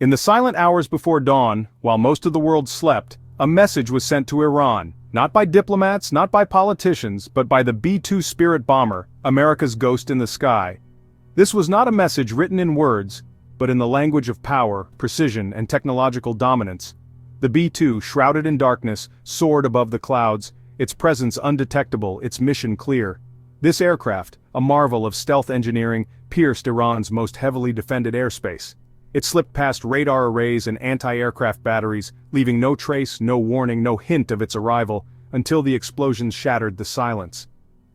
In the silent hours before dawn, while most of the world slept, a message was sent to Iran, not by diplomats, not by politicians, but by the B-2 Spirit bomber, America's ghost in the sky. This was not a message written in words, but in the language of power, precision, and technological dominance. The B-2, shrouded in darkness, soared above the clouds, its presence undetectable, its mission clear. This aircraft, a marvel of stealth engineering, pierced Iran's most heavily defended airspace. It slipped past radar arrays and anti-aircraft batteries, leaving no trace, no warning, no hint of its arrival, until the explosions shattered the silence.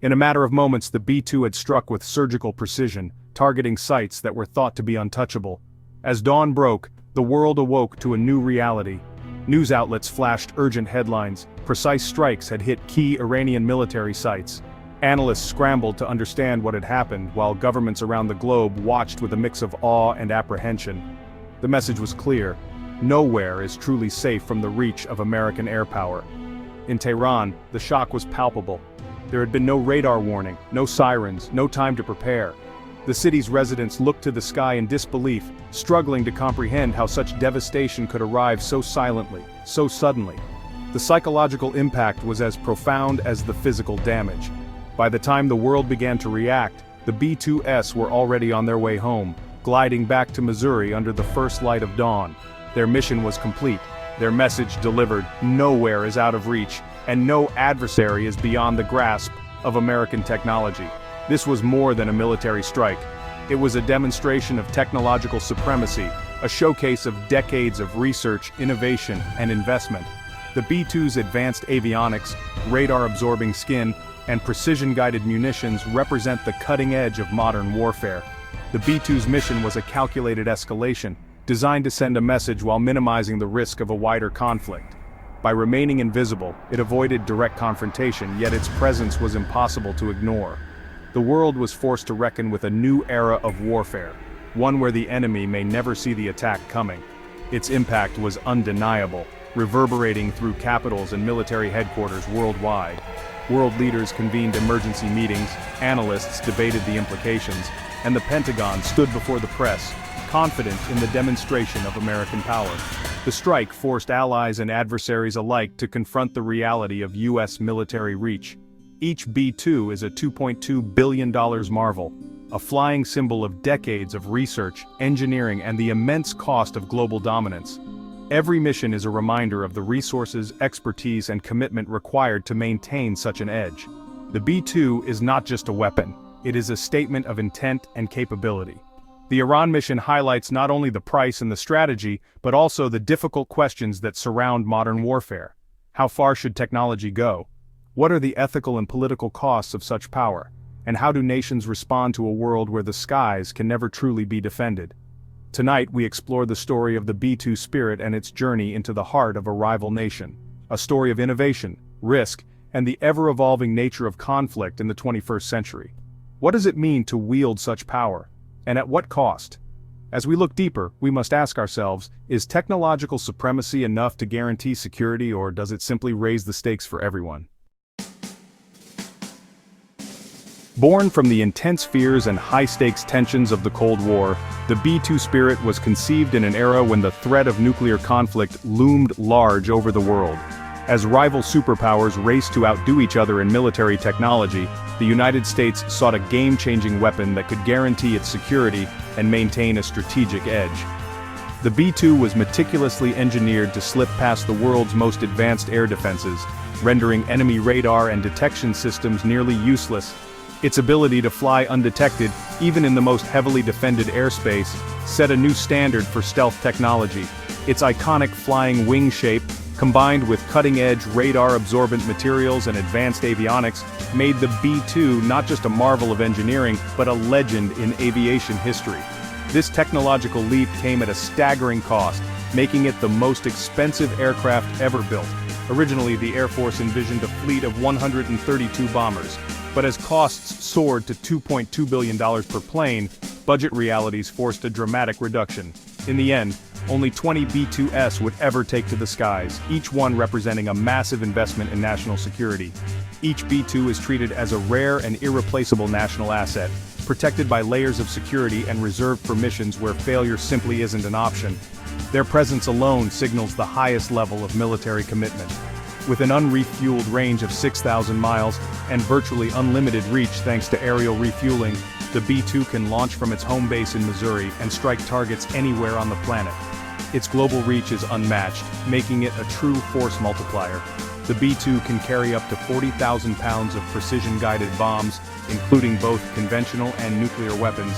In a matter of moments, the B-2 had struck with surgical precision, targeting sites that were thought to be untouchable. As dawn broke, the world awoke to a new reality. News outlets flashed urgent headlines. Precise strikes had hit key Iranian military sites. Analysts scrambled to understand what had happened, while governments around the globe watched with a mix of awe and apprehension. The message was clear: nowhere is truly safe from the reach of American air power. In Tehran, the shock was palpable. There had been no radar warning, no sirens, no time to prepare. The city's residents looked to the sky in disbelief, struggling to comprehend how such devastation could arrive so silently, so suddenly. The psychological impact was as profound as the physical damage. By the time the world began to react, the B-2s were already on their way home, gliding back to Missouri under the first light of dawn. Their mission was complete, their message delivered: nowhere is out of reach, and no adversary is beyond the grasp of American technology. This was more than a military strike. It was a demonstration of technological supremacy, a showcase of decades of research, innovation, and investment. The B-2's advanced avionics, radar-absorbing skin, and precision-guided munitions represent the cutting edge of modern warfare. The B-2's mission was a calculated escalation, designed to send a message while minimizing the risk of a wider conflict. By remaining invisible, it avoided direct confrontation, yet its presence was impossible to ignore. The world was forced to reckon with a new era of warfare, one where the enemy may never see the attack coming. Its impact was undeniable, reverberating through capitals and military headquarters worldwide. World leaders convened emergency meetings, analysts debated the implications, and the Pentagon stood before the press, confident in the demonstration of American power. The strike forced allies and adversaries alike to confront the reality of U.S. military reach. Each B-2 is a $2.2 billion marvel, a flying symbol of decades of research, engineering, and the immense cost of global dominance. Every mission is a reminder of the resources, expertise, and commitment required to maintain such an edge. The B-2 is not just a weapon, it is a statement of intent and capability. The Iran mission highlights not only the price and the strategy, but also the difficult questions that surround modern warfare. How far should technology go? What are the ethical and political costs of such power? And how do nations respond to a world where the skies can never truly be defended? Tonight we explore the story of the B-2 Spirit and its journey into the heart of a rival nation. A story of innovation, risk, and the ever-evolving nature of conflict in the 21st century. What does it mean to wield such power? And at what cost? As we look deeper, we must ask ourselves, is technological supremacy enough to guarantee security, or does it simply raise the stakes for everyone? Born from the intense fears and high-stakes tensions of the Cold War, the B-2 Spirit was conceived in an era when the threat of nuclear conflict loomed large over the world. As rival superpowers raced to outdo each other in military technology, the United States sought a game-changing weapon that could guarantee its security and maintain a strategic edge. The B-2 was meticulously engineered to slip past the world's most advanced air defenses, rendering enemy radar and detection systems nearly useless. Its ability to fly undetected, even in the most heavily defended airspace, set a new standard for stealth technology. Its iconic flying wing shape, combined with cutting-edge radar-absorbent materials and advanced avionics, made the B-2 not just a marvel of engineering, but a legend in aviation history. This technological leap came at a staggering cost, making it the most expensive aircraft ever built. Originally, the Air Force envisioned a fleet of 132 bombers. But as costs soared to $2.2 billion per plane, budget realities forced a dramatic reduction. In the end, only 20 B-2s would ever take to the skies, each one representing a massive investment in national security. Each B-2 is treated as a rare and irreplaceable national asset, protected by layers of security and reserved for missions where failure simply isn't an option. Their presence alone signals the highest level of military commitment. With an unrefueled range of 6,000 miles and virtually unlimited reach thanks to aerial refueling, the B-2 can launch from its home base in Missouri and strike targets anywhere on the planet. Its global reach is unmatched, making it a true force multiplier. The B-2 can carry up to 40,000 pounds of precision-guided bombs, including both conventional and nuclear weapons.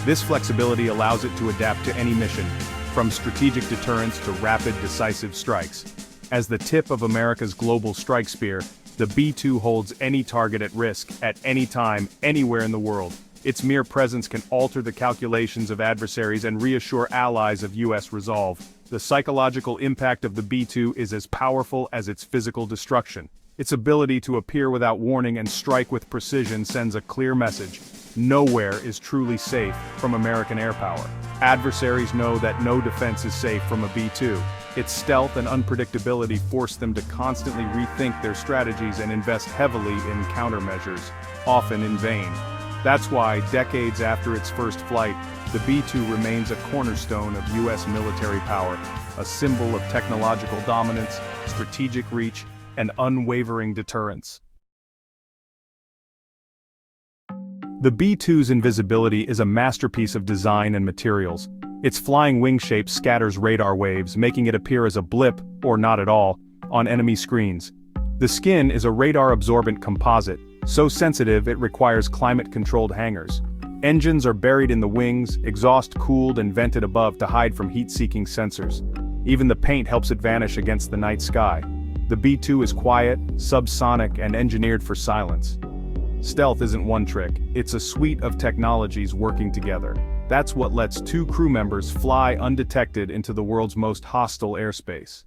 This flexibility allows it to adapt to any mission, from strategic deterrence to rapid, decisive strikes. As the tip of America's global strike spear, the B-2 holds any target at risk, at any time, anywhere in the world. Its mere presence can alter the calculations of adversaries and reassure allies of U.S. resolve. The psychological impact of the B-2 is as powerful as its physical destruction. Its ability to appear without warning and strike with precision sends a clear message. Nowhere is truly safe from American air power. Adversaries know that no defense is safe from a B-2. Its stealth and unpredictability force them to constantly rethink their strategies and invest heavily in countermeasures, often in vain. That's why, decades after its first flight, the B-2 remains a cornerstone of U.S. military power, a symbol of technological dominance, strategic reach, and unwavering deterrence. The B-2's invisibility is a masterpiece of design and materials. Its flying wing shape scatters radar waves, making it appear as a blip, or not at all, on enemy screens. The skin is a radar-absorbent composite, so sensitive it requires climate-controlled hangars. Engines are buried in the wings, exhaust cooled and vented above to hide from heat-seeking sensors. Even the paint helps it vanish against the night sky. The B-2 is quiet, subsonic, and engineered for silence. Stealth isn't one trick, it's a suite of technologies working together. That's what lets two crew members fly undetected into the world's most hostile airspace.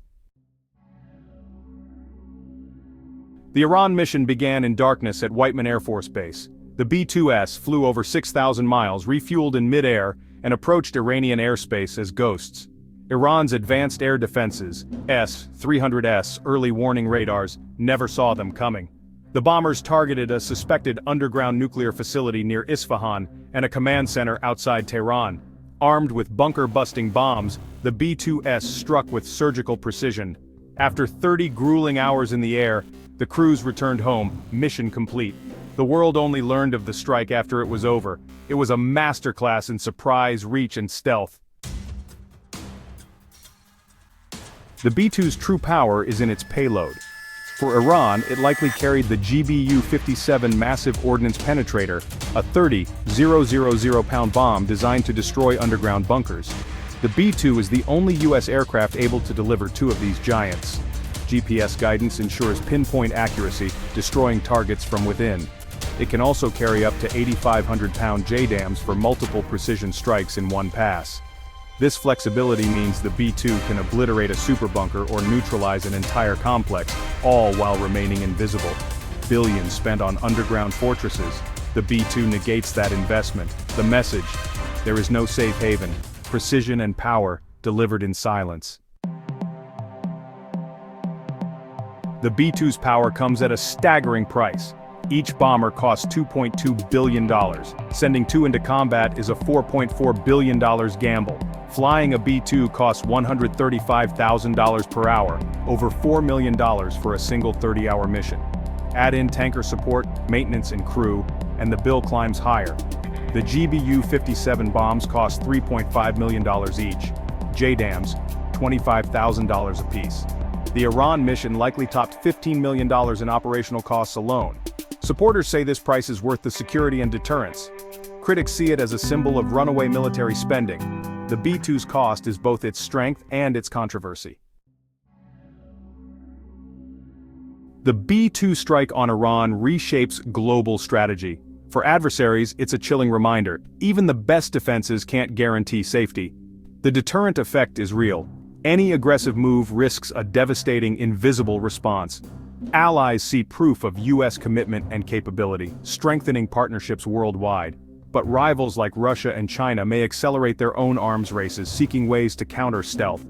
The Iran mission began in darkness at Whiteman Air Force Base. The B-2S flew over 6,000 miles, refueled in mid-air, and approached Iranian airspace as ghosts. Iran's advanced air defenses, S-300S early warning radars, never saw them coming. The bombers targeted a suspected underground nuclear facility near Isfahan and a command center outside Tehran. Armed with bunker-busting bombs, the B-2S struck with surgical precision. After 30 grueling hours in the air, the crews returned home, mission complete. The world only learned of the strike after it was over. It was a masterclass in surprise, reach, and stealth. The B-2's true power is in its payload. For Iran, it likely carried the GBU-57 massive ordnance penetrator, a 30,000-pound bomb designed to destroy underground bunkers. The B-2 is the only U.S. aircraft able to deliver two of these giants. GPS guidance ensures pinpoint accuracy, destroying targets from within. It can also carry up to 8,500-pound JDAMs for multiple precision strikes in one pass. This flexibility means the B-2 can obliterate a superbunker or neutralize an entire complex, all while remaining invisible. Billions spent on underground fortresses. The B-2 negates that investment. The message: there is no safe haven. Precision and power, delivered in silence. The B-2's power comes at a staggering price. Each bomber costs $2.2 billion. Sending two into combat is a $4.4 billion gamble. Flying a B-2 costs $135,000 per hour, over $4 million for a single 30-hour mission. Add in tanker support, maintenance and crew, and the bill climbs higher. The GBU-57 bombs cost $3.5 million each. JDAMs, $25,000 apiece. The Iran mission likely topped $15 million in operational costs alone. Supporters say this price is worth the security and deterrence. Critics see it as a symbol of runaway military spending. The B-2's cost is both its strength and its controversy. The B-2 strike on Iran reshapes global strategy. For adversaries, it's a chilling reminder: even the best defenses can't guarantee safety. The deterrent effect is real. Any aggressive move risks a devastating, invisible response. Allies see proof of U.S. commitment and capability, strengthening partnerships worldwide. But rivals like Russia and China may accelerate their own arms races, seeking ways to counter stealth.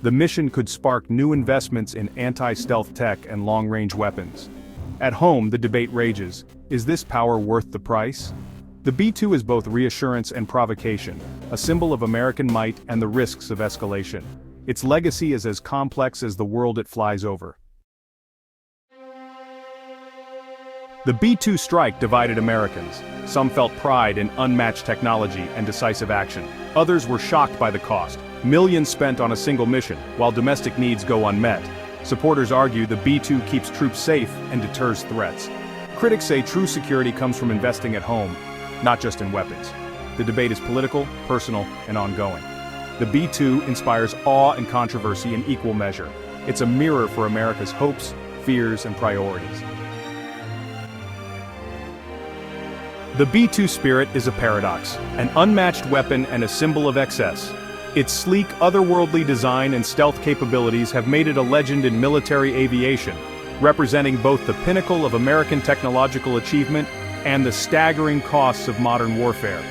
The mission could spark new investments in anti-stealth tech and long-range weapons. At home, the debate rages: is this power worth the price? The B-2 is both reassurance and provocation, a symbol of American might and the risks of escalation. Its legacy is as complex as the world it flies over. The B-2 strike divided Americans. Some felt pride in unmatched technology and decisive action. Others were shocked by the cost. Millions spent on a single mission, while domestic needs go unmet. Supporters argue the B-2 keeps troops safe and deters threats. Critics say true security comes from investing at home, not just in weapons. The debate is political, personal, and ongoing. The B-2 inspires awe and controversy in equal measure. It's a mirror for America's hopes, fears, and priorities. The B-2 Spirit is a paradox, an unmatched weapon and a symbol of excess. Its sleek, otherworldly design and stealth capabilities have made it a legend in military aviation, representing both the pinnacle of American technological achievement and the staggering costs of modern warfare.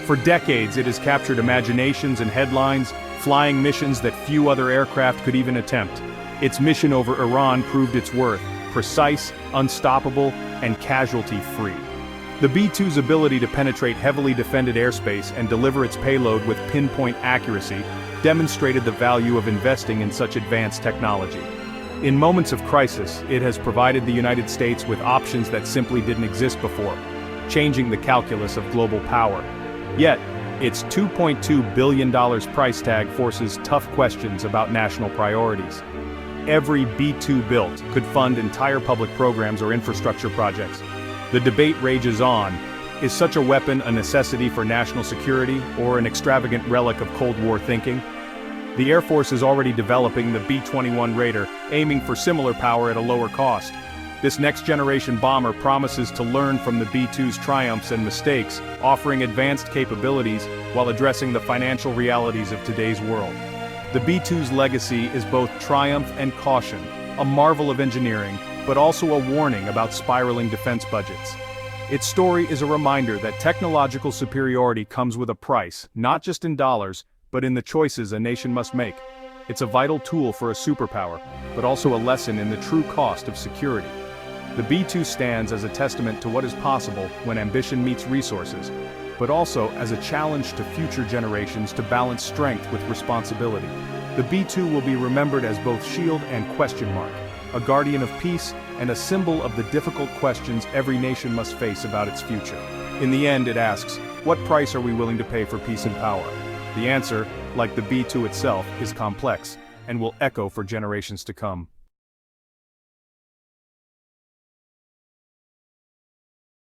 For decades, it has captured imaginations and headlines, flying missions that few other aircraft could even attempt. Its mission over Iran proved its worth: precise, unstoppable, and casualty-free. The B-2's ability to penetrate heavily defended airspace and deliver its payload with pinpoint accuracy demonstrated the value of investing in such advanced technology. In moments of crisis, it has provided the United States with options that simply didn't exist before, changing the calculus of global power. Yet, its $2.2 billion price tag forces tough questions about national priorities. Every B-2 built could fund entire public programs or infrastructure projects. The debate rages on. Is such a weapon a necessity for national security or an extravagant relic of Cold War thinking? The Air Force is already developing the B-21 Raider, aiming for similar power at a lower cost. This next-generation bomber promises to learn from the B-2's triumphs and mistakes, offering advanced capabilities while addressing the financial realities of today's world. The B-2's legacy is both triumph and caution, a marvel of engineering, but also a warning about spiraling defense budgets. Its story is a reminder that technological superiority comes with a price, not just in dollars, but in the choices a nation must make. It's a vital tool for a superpower, but also a lesson in the true cost of security. The B-2 stands as a testament to what is possible when ambition meets resources, but also as a challenge to future generations to balance strength with responsibility. The B-2 will be remembered as both shield and question mark, a guardian of peace and a symbol of the difficult questions every nation must face about its future. In the end, it asks, what price are we willing to pay for peace and power? The answer, like the B-2 itself, is complex and will echo for generations to come.